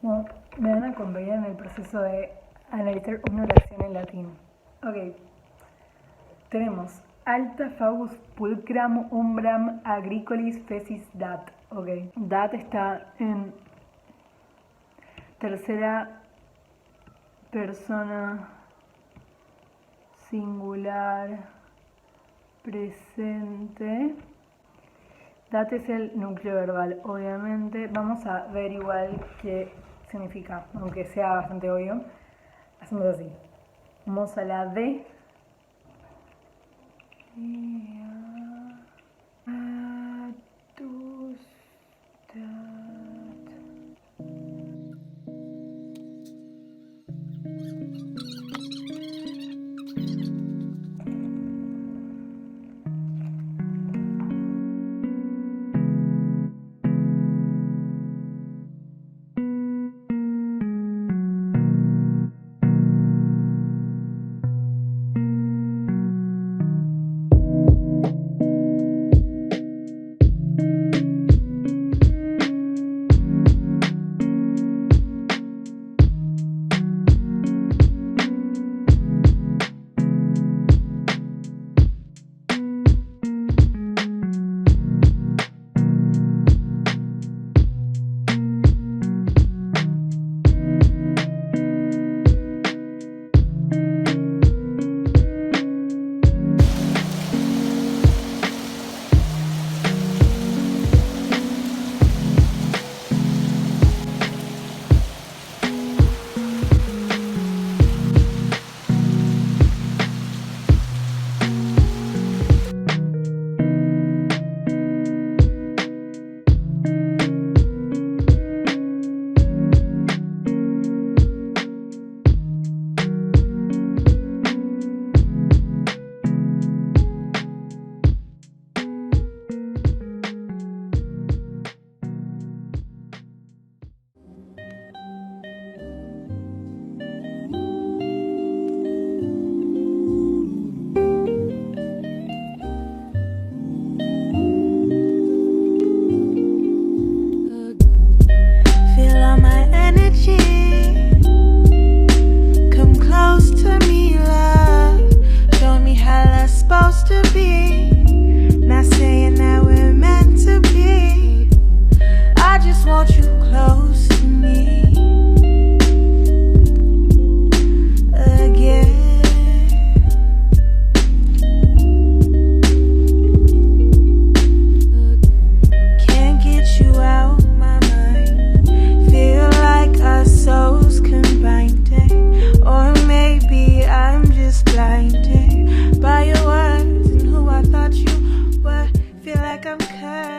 Bueno, me van a acompañar en el proceso de analizar una oración en latín. Ok, tenemos alta fagus pulcram umbram agricolis fecis dat. Ok, dat está en tercera persona singular presente. Dat es el núcleo verbal, obviamente. Vamos a ver igual qué significa, aunque sea bastante obvio. Hacemos así. Vamos a la D. blinded by your words and who I thought you were. Feel like I'm cursed.